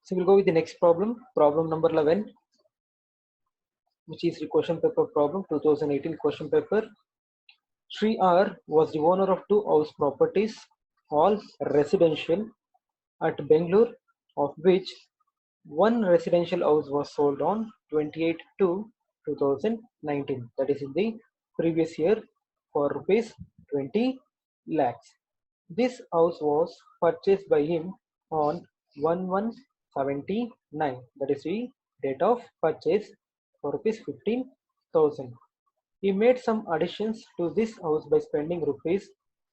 So we'll go with the next problem, problem number 11, which is the question paper problem, 2018 question paper. Sri R was the owner of two house properties, all residential, at Bangalore, of which one residential house was sold on 28/2/2019, that is in the previous year, for rupees 20 lakhs. This house was purchased by him on 11/1/79, that is the date of purchase, for rupees 15,000. He made some additions to this house by spending rupees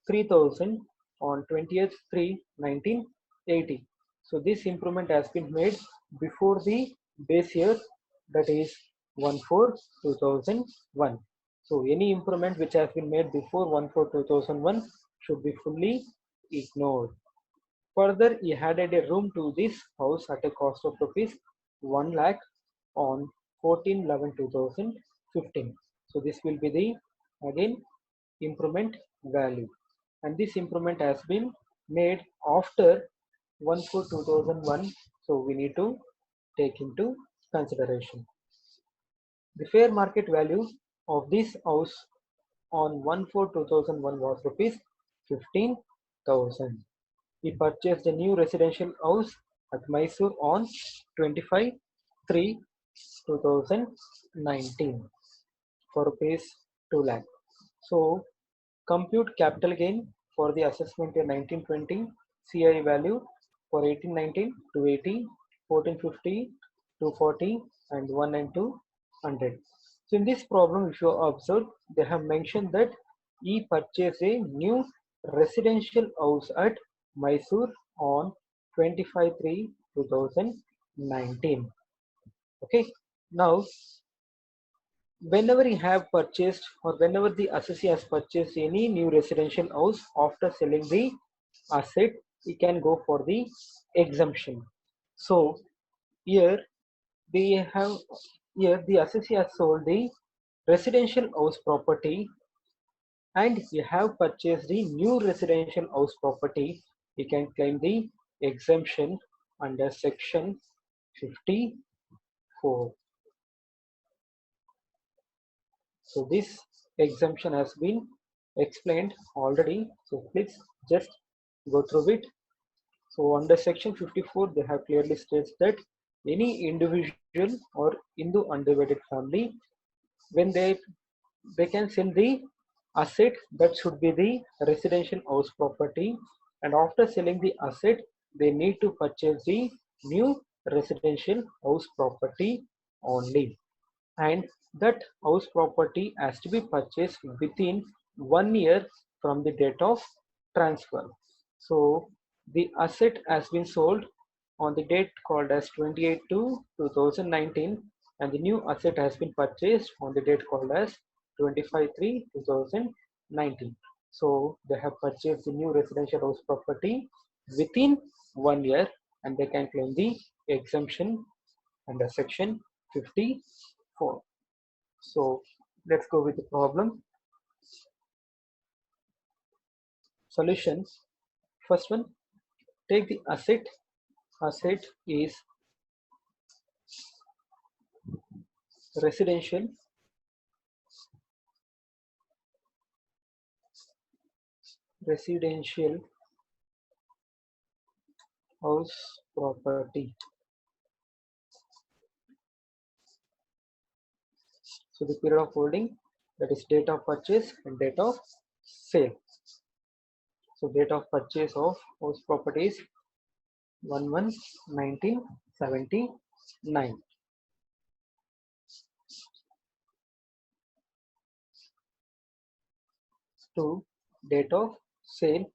3,000 on 20th/3/1980. So this improvement has been made before the base year, that is 1/4/2001. So any improvement which has been made before 1/4/2001 should be fully ignored. Further, he added a room to this house at a cost of rupees 1 lakh on 14/11/2015. So this will be the again improvement value, and this improvement has been made after 1/4/2001. So we need to take into consideration. The fair market value of this house on 1/4/2001 was rupees 15,000. He purchased a new residential house at Mysore on 25/3/2019 for rupees 2 lakh. So compute capital gain for the assessment year 1920, CI value for 1819 280, 1450 240, and 19200. So in this problem, if you observe, they have mentioned that he purchased a new residential house at Mysore on 25/3/2019. Okay, now whenever you have purchased, or whenever the assessee has purchased any new residential house after selling the asset, he can go for the exemption. So here they have, here the assessee has sold the residential house property and you have purchased the new residential house property, you can claim the exemption under section 54. So this exemption has been explained already, so please just go through it. So under section 54, they have clearly states that any individual or Hindu undivided family, when they can sell the asset, that should be the residential house property, and after selling the asset, they need to purchase the new residential house property only, and that house property has to be purchased within 1 year from the date of transfer. So the asset has been sold on the date called as 28/2/2019, and the new asset has been purchased on the date called as 25/3/2019. So they have purchased the new residential house property within 1 year, and they can claim the exemption under section 54. So let's go with the problem. Solutions. First one, take the asset. Asset is residential house property. So the period of holding, that is date of purchase and date of sale. So date of purchase of house property is 1/1/1979. To date of sale,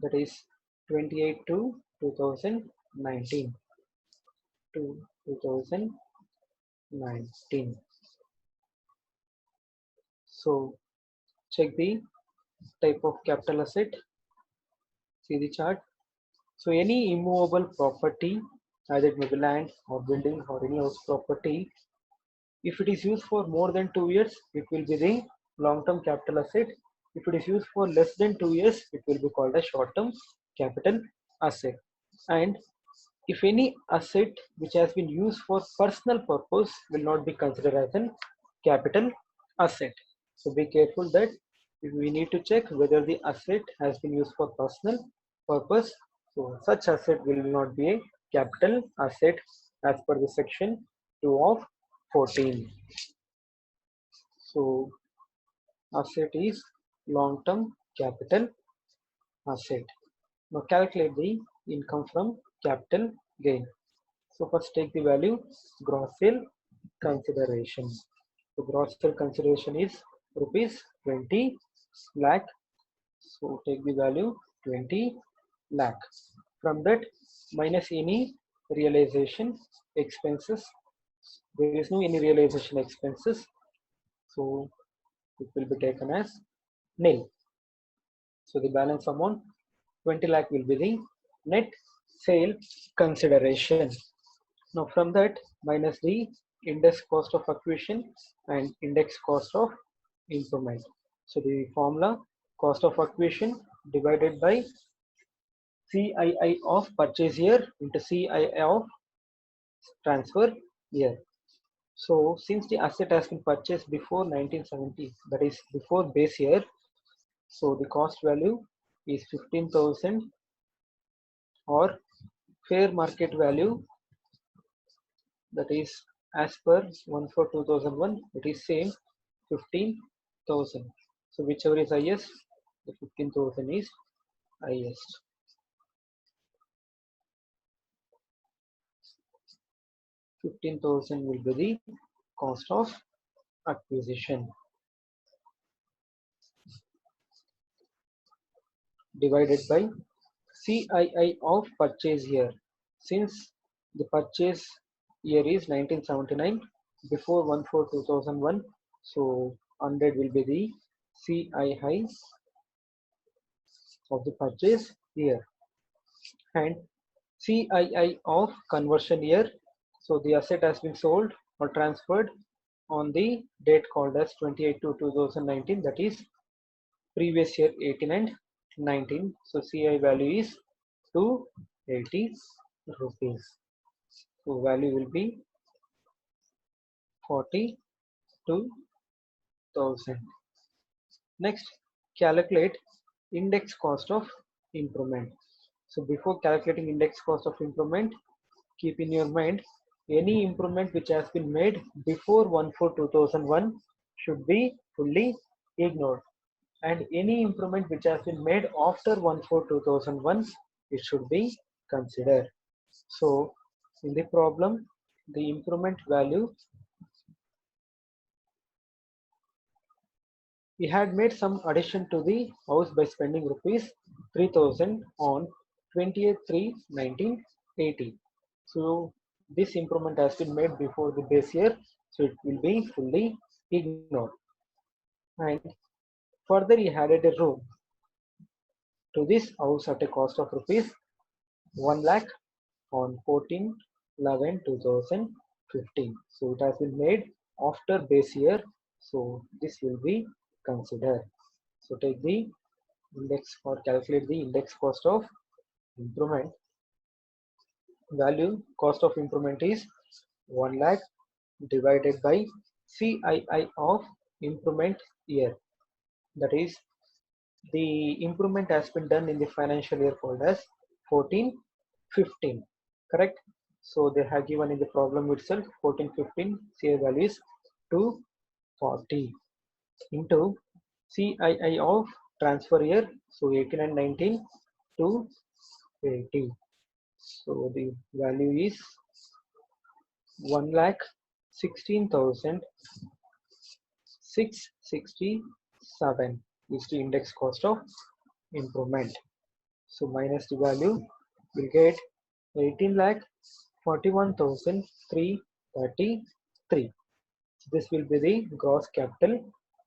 that is 28/2/2019 to 2019. So check the type of capital asset. See the chart. So any immovable property, either it may be land or building or any house property, if it is used for more than 2 years, it will be the long-term capital asset. If it is used for less than 2 years, it will be called a short-term capital asset. And if any asset which has been used for personal purpose will not be considered as an capital asset. So be careful that we need to check whether the asset has been used for personal purpose. So such asset will not be a capital asset as per the section 2 of 14. So asset is long-term capital asset. Now calculate the income from capital gain. So first take the value gross sale consideration. So gross sale consideration is rupees 20 lakh. So take the value 20 lakh. From that minus any realization expenses. There is no any realization expenses. So it will be taken as nil. So the balance amount 20 lakh will be the net sale consideration. Now from that minus the index cost of acquisition and index cost of improvement. So the formula cost of acquisition divided by CII of purchase year into CII of transfer year. So since the asset has been purchased before 1970, that is before base year, so the cost value is 15,000 or fair market value, that is as per 1 for 2001, it is same 15,000. So whichever is highest, the 15,000 is highest. 15,000 will be the cost of acquisition divided by CII of purchase year. Since the purchase year is 1979, before 1/4/2001, so 100 will be the CII of the purchase year, and CII of conversion year. So the asset has been sold or transferred on the date called as 28/2/2019, that is previous year 18 and 19. So CI value is 280 rupees. So value will be 42,000. Next, calculate index cost of improvement. So before calculating index cost of improvement, keep in your mind any improvement which has been made before 1/4/2001 should be fully ignored, and any improvement which has been made after 1/4/2001, it should be considered. So in the problem, the improvement value, we had made some addition to the house by spending rupees 3,000 on 28/3/1980. So this improvement has been made before the base year, so it will be fully ignored. And further, he added a room to this house at a cost of rupees 1 lakh on 14/11/2015. So it has been made after base year, so this will be considered. So take the index or calculate the index cost of improvement. Value cost of improvement is 1 lakh divided by CII of improvement year, that is the improvement has been done in the financial year called as 14/15, correct? So they have given in the problem itself 14/15, CI value is 240 into CII of transfer year, so 18 and 19 to 80. So the value is 1,16,667 is the index cost of improvement. So minus the value, we'll get 18,41,333. This will be the gross capital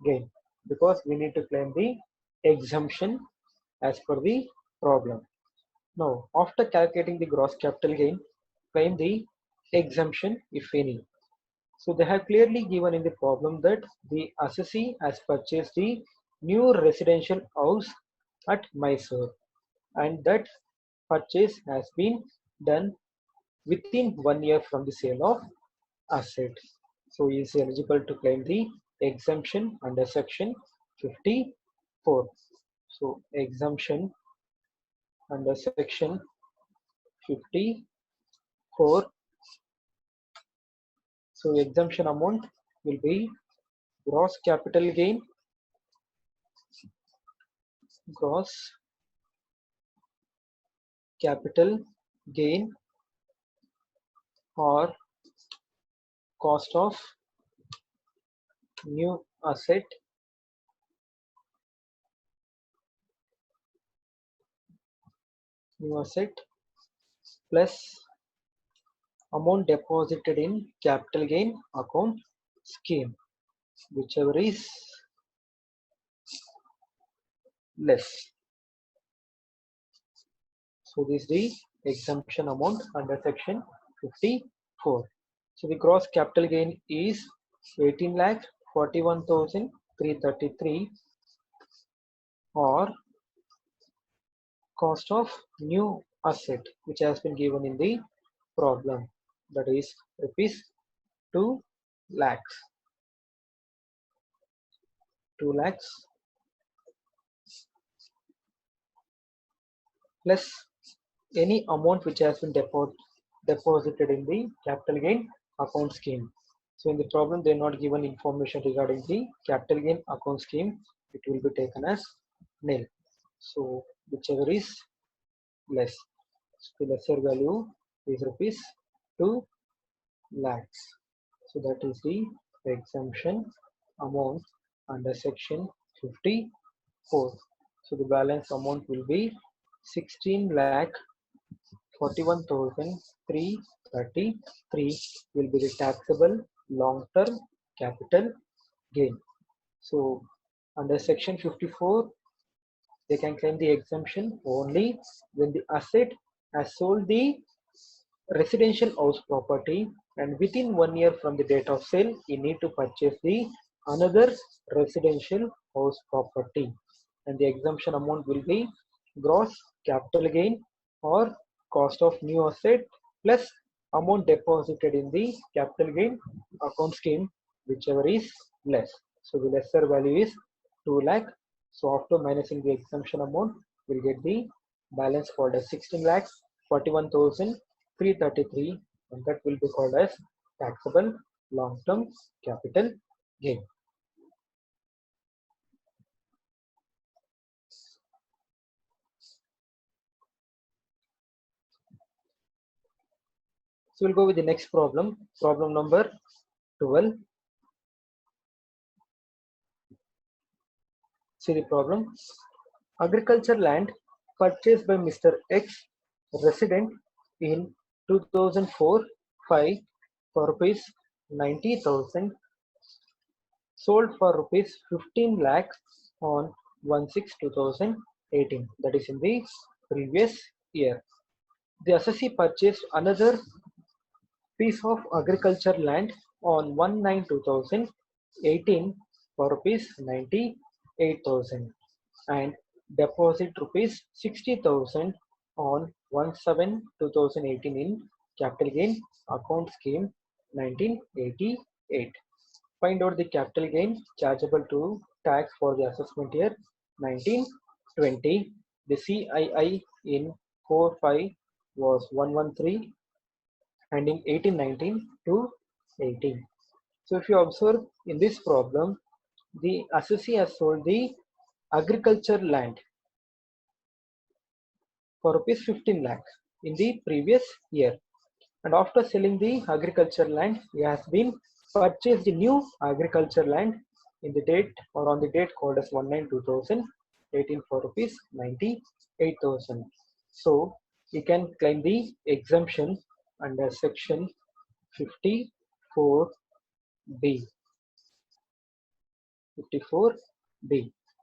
gain because we need to claim the exemption as per the problem. Now, after calculating the gross capital gain, claim the exemption if any. So they have clearly given in the problem that the assessee has purchased the new residential house at Mysore, and that purchase has been done within 1 year from the sale of asset. So he is eligible to claim the exemption under section 54. So exemption under section 54. So exemption amount will be gross capital gain, gross capital gain or cost of new asset plus amount deposited in capital gain account scheme, whichever is less. So this is the exemption amount under section 54. So the gross capital gain is 18,41,333 or cost of new asset which has been given in the problem, that is rupees 2 lakhs. 2 lakhs plus any amount which has been deposited in the capital gain account scheme. So in the problem they are not given information regarding the capital gain account scheme. It will be taken as nil. So whichever is less. So the lesser value is rupees 2 lakhs. So that is the exemption amount under section 54. So the balance amount will be 16 lakh 41,333 will be the taxable long-term capital gain. So under section 54, they can claim the exemption only when the asset has sold the residential house property and within 1 year from the date of sale, you need to purchase the another residential house property, and the exemption amount will be gross capital gain or cost of new asset plus amount deposited in the capital gain account scheme, whichever is less. So the lesser value is 2 lakh. So after minusing the exemption amount, we'll get the balance called as 16 lakhs 41,333, and that will be called as taxable long-term capital gain. So we'll go with the next problem, problem number 12. See the problem. Agriculture land purchased by Mr. X, resident in 2004-5 for rupees 90,000, sold for rupees 15 lakhs on 1/6/2018, that is in the previous year. The assessee purchased another piece of agriculture land on 1/9/2018 for rupees 98,000 and deposit rupees 60,000 on 1/7/2018 in capital gain account scheme 1988. Find out the capital gain chargeable to tax for the assessment year 1920. The CII in 4/5 was 113 and in 1819 to 18. So if you observe in this problem, the assessee has sold the agriculture land for rupees 15 lakhs in the previous year, and after selling the agriculture land, he has been purchased the new agriculture land in the date or on the date called as 1/9/2018 for rupees 98,000. So he can claim the exemption under section 54B. 54B.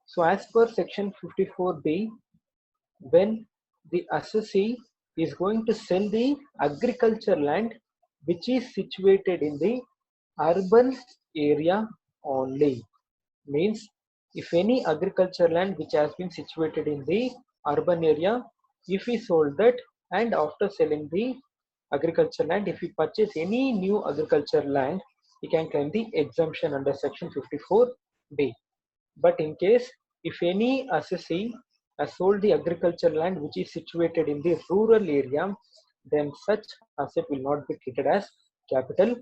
So as per section 54B, when the assessee is going to sell the agriculture land which is situated in the urban area only, means if any agriculture land which has been situated in the urban area, if he sold that and after selling the agriculture land. If you purchase any new agriculture land, you can claim the exemption under section 54B. But in case if any assessee has sold the agriculture land which is situated in the rural area, then such asset will not be treated as capital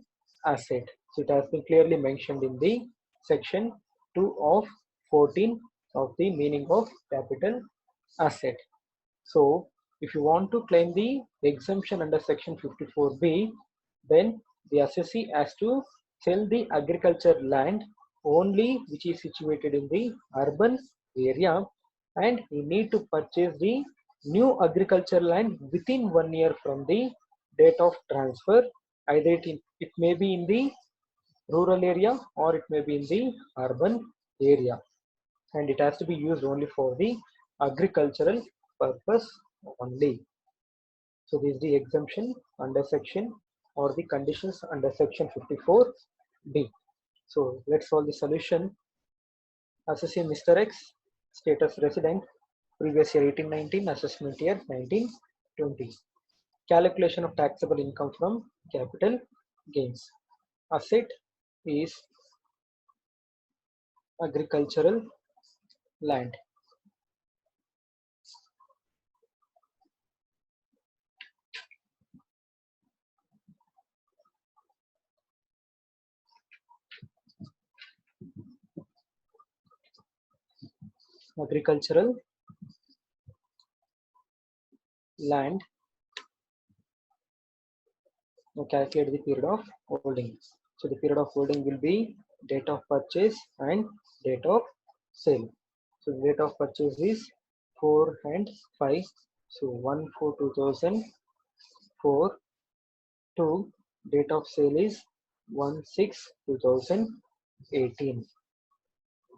asset. So it has been clearly mentioned in the section 2 of 14 of the meaning of capital asset. So if you want to claim the exemption under section 54B, then the assessee has to sell the agriculture land only which is situated in the urban area, and you need to purchase the new agriculture land within 1 year from the date of transfer. Either it may be in the rural area or it may be in the urban area, and it has to be used only for the agricultural purpose only. So this is the exemption under section or the conditions under section 54B. So let's solve the solution. Assessee Mr. X, status resident, previous year 1819, assessment year 1920. Calculation of taxable income from capital gains. Asset is agricultural land. Agricultural land. Now calculate the period of holding. So the period of holding will be date of purchase and date of sale. So the date of purchase is 4 and 5. So 1/4/2004 to date of sale is 1/6/2018.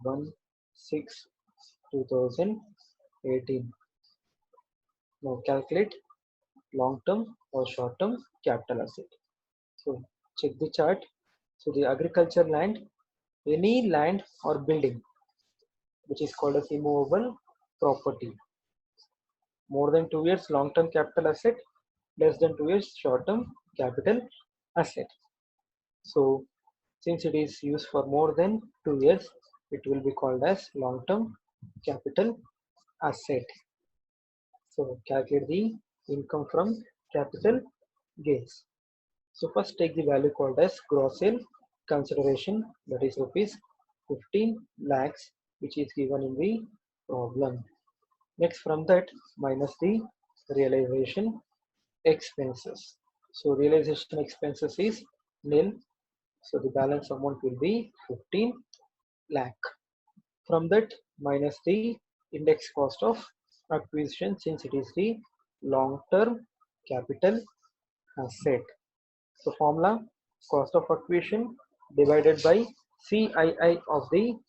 1/6/2018. Now calculate long-term or short-term capital asset. So check the chart. So the agriculture land, any land or building which is called as immovable property. More than 2 years long-term capital asset, less than 2 years short-term capital asset. So since it is used for more than 2 years, it will be called as long-term capital asset. So calculate the income from capital gains. So first take the value called as gross sale consideration, that is rupees 15 lakhs, which is given in the problem. Next from that minus the realization expenses. So realization expenses is nil. So the balance amount will be 15 lakh. From that minus the index cost of acquisition, since it is the long-term capital asset. So formula, cost of acquisition divided by CII of the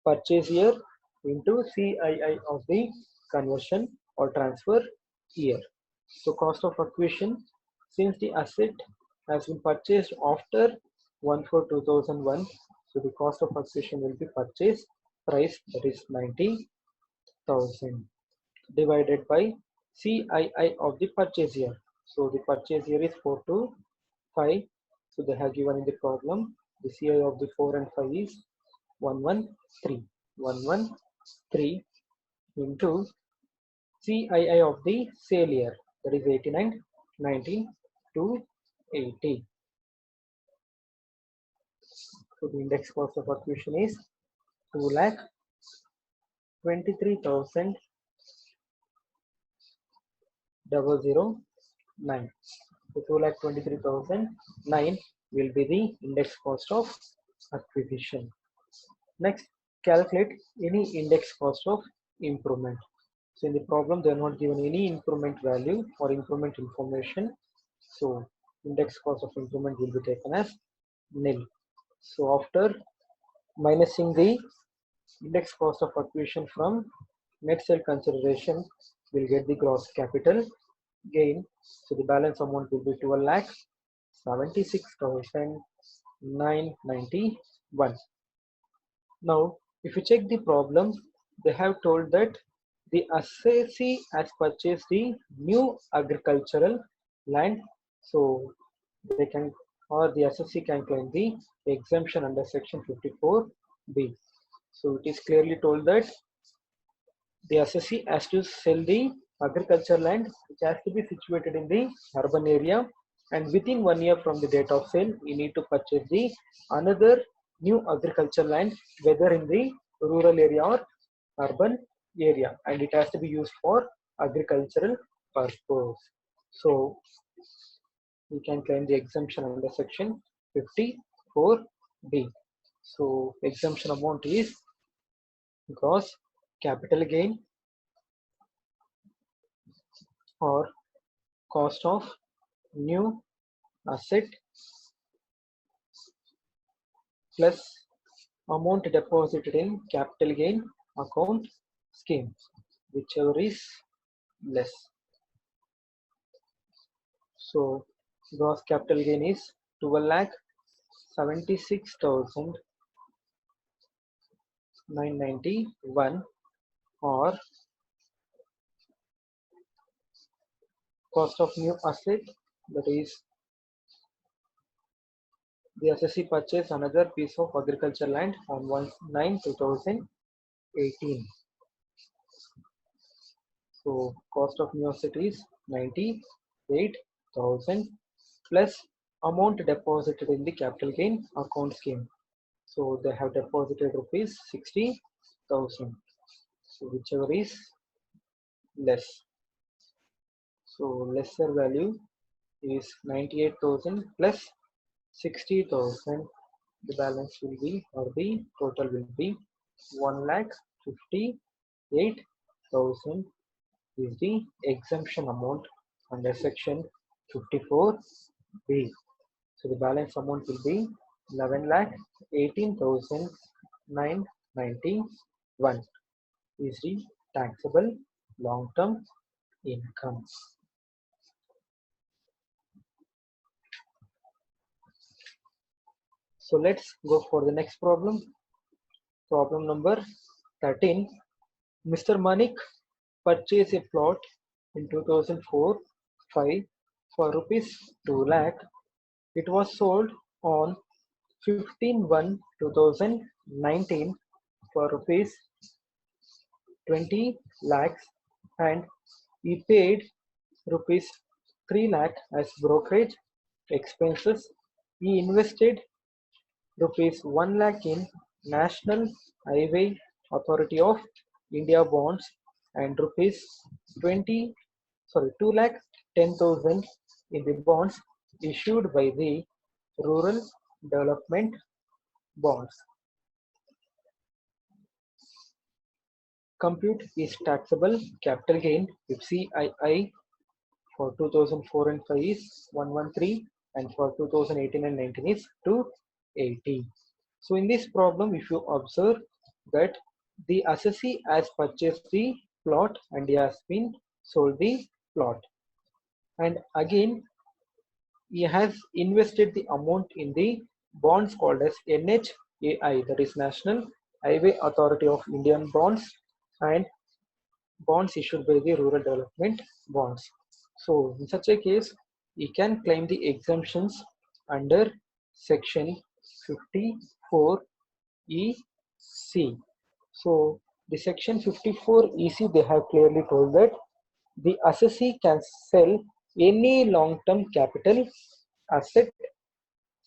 purchase year into CII of the conversion or transfer year. So cost of acquisition, since the asset has been purchased after 1/4/2001, so the cost of acquisition will be purchase price, that is 90,000, divided by CII of the purchase year. So the purchase year is 4 to 5. So they have given in the problem the CI of the 4 and 5 is 113. 113 into CII of the sale year, that is 89, 19 to 80. So the index cost of acquisition is 2,23,009. So 2,23,009 will be the index cost of acquisition. Next, calculate any index cost of improvement. So in the problem, they are not given any improvement value or improvement information. So index cost of improvement will be taken as nil. So after minusing the index cost of acquisition from net sale consideration, we'll get the gross capital gain. So the balance amount will be 12 lakh 76,991. Now, if you check the problem, they have told that the assessee has purchased the new agricultural land So they can, or the assessee can claim the exemption under section 54B. So it is clearly told that the assessee has to sell the agriculture land which has to be situated in the urban area, and within 1 year from the date of sale you need to purchase the another new agriculture land, whether in the rural area or urban area, and it has to be used for agricultural purpose. So we can claim the exemption under section 54B. So exemption amount is gross capital gain or cost of new asset plus amount deposited in capital gain account scheme, whichever is less. So gross capital gain is 12,76,991, or cost of new asset, that is the assessee purchased another piece of agriculture land on 1/9/2018. So cost of new asset is 98,000 plus amount deposited in the capital gain account scheme. So they have deposited rupees 60,000. So whichever is less. So lesser value is 98,000 plus 60,000. The balance will be, or the total will be 1,58,000 is the exemption amount under section 54B. So the balance amount will be 11,18,991 is the taxable long-term income. So let's go for the next problem. Problem number 13. Mr. Manik purchased a plot in 2004-5 for rupees 2 lakh. It was sold on 15/1/2019 for rupees 20 lakhs, and he paid rupees 3 lakh as brokerage expenses. He invested rupees 1 lakh in National Highway Authority of India bonds and rupees 2 lakh 10,000 in the bonds issued by the Rural Development Bonds. Compute is taxable capital gain if CII for 2004 and 5 is 113, and for 2018 and 19 is 280. So in this problem, if you observe that the assessee has purchased the plot and he has been sold the plot, and again he has invested the amount in the bonds called as NHAI, that is National Highway Authority of Indian bonds, and bonds issued by the Rural Development Bonds. So in such a case, he can claim the exemptions under section 54 EC. So the section 54 EC, they have clearly told that the assessee can sell any long-term capital asset,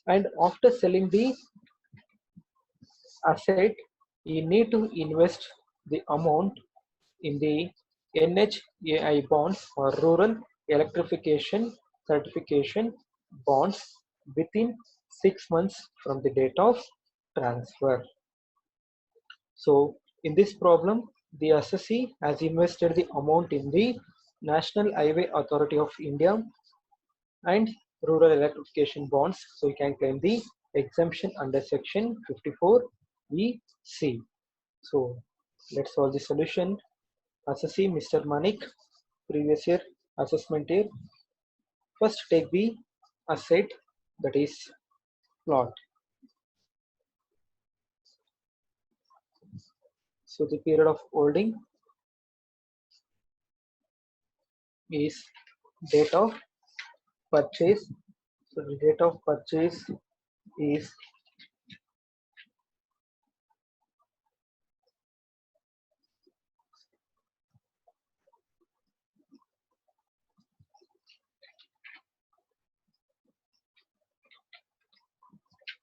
and after selling the asset, you need to invest the amount in the NHAI bonds or rural electrification certification bonds within 6 months from the date of transfer. So in this problem, the assessee has invested the amount in the National Highway Authority of India and rural electrification bonds. So you can claim the exemption under section 54 EC. So let's solve the solution. Assessee Mr. Manik, previous year assessment year. First take the asset, that is plot. So the period of holding is date of purchase. So the date of purchase is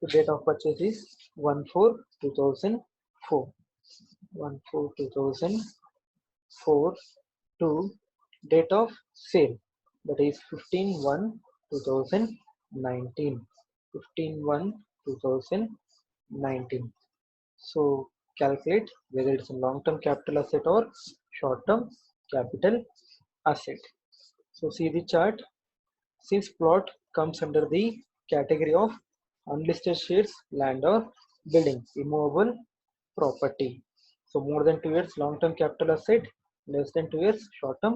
the date of purchase is 1/4/2004. 1/4/2004 to date of sale, that is 15/1/2019. 15/1/2019. So calculate whether it's a long-term capital asset or short-term capital asset. So see the chart. Since plot comes under the category of unlisted shares, land or building, immovable property. So more than 2 years long-term capital asset, less than 2 years short-term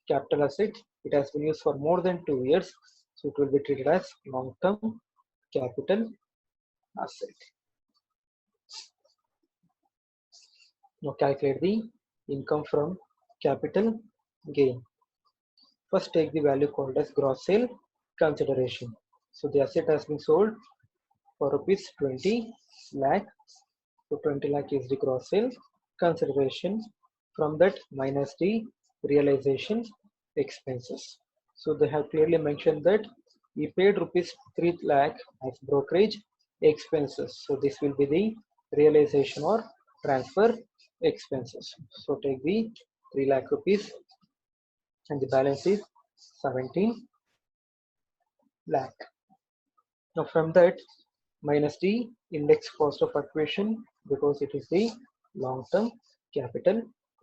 capital asset. It has been used for more than 2 years, so it will be treated as long-term capital asset. Now calculate the income from capital gain. First take the value called as gross sale consideration. So the asset has been sold for rupees 20 lakh. So 20 lakh is the gross sale consideration. From that minus the realization expenses. So they have clearly mentioned that we paid rupees 3 lakh as brokerage expenses. So this will be the realization or transfer expenses. So take the 3 lakh rupees and the balance is 17 lakh. Now from that minus the index cost of acquisition, because it is the long-term capital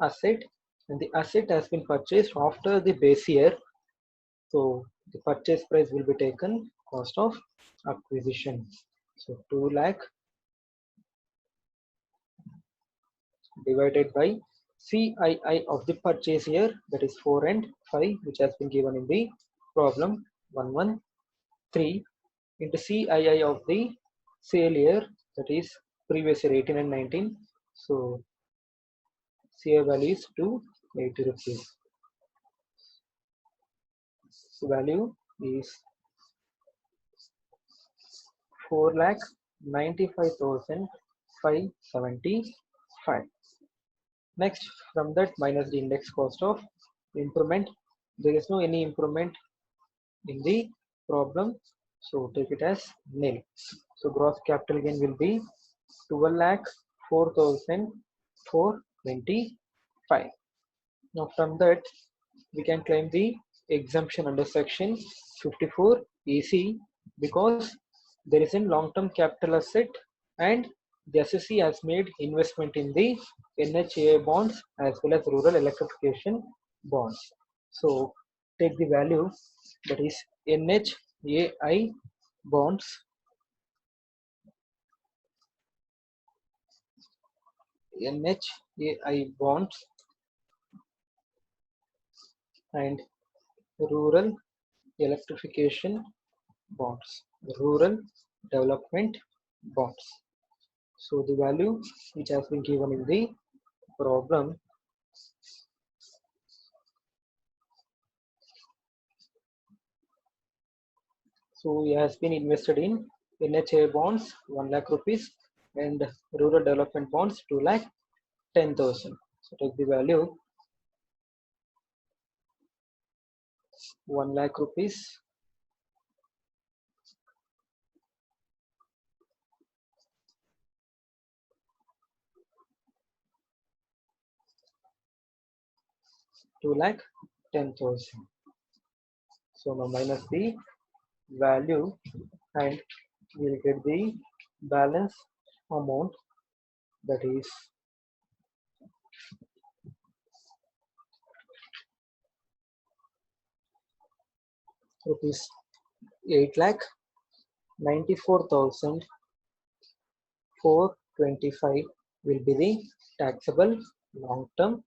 asset and the asset has been purchased after the base year. So the purchase price will be taken cost of acquisition. So 2 lakh divided by CII of the purchase year, that is 4 and 5, which has been given in the problem 113, into CII of the sale year, that is previous year 18 and 19. So CII value is 280 rupees. So value is 4,95,575. Next, from that minus the index cost of improvement. There is no any improvement in the problem, so take it as nil. So gross capital gain will be 12,04,425. Now from that we can claim the exemption under section 54 EC, because there is a long-term capital asset and the assessee has made investment in the NHAI bonds as well as rural electrification bonds. So take the value, that is NHAI bonds, NHAI bonds and rural electrification bonds, rural development bonds. So the value which has been given in the problem so he has been invested in NHAI bonds 1 lakh rupees and rural development bonds 2,10,000. So take the value 1 lakh rupees two lakh 10,000. So now minus the value and we will get the balance amount, that is rupees 8,94,425 will be the taxable long-term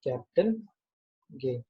capital gain.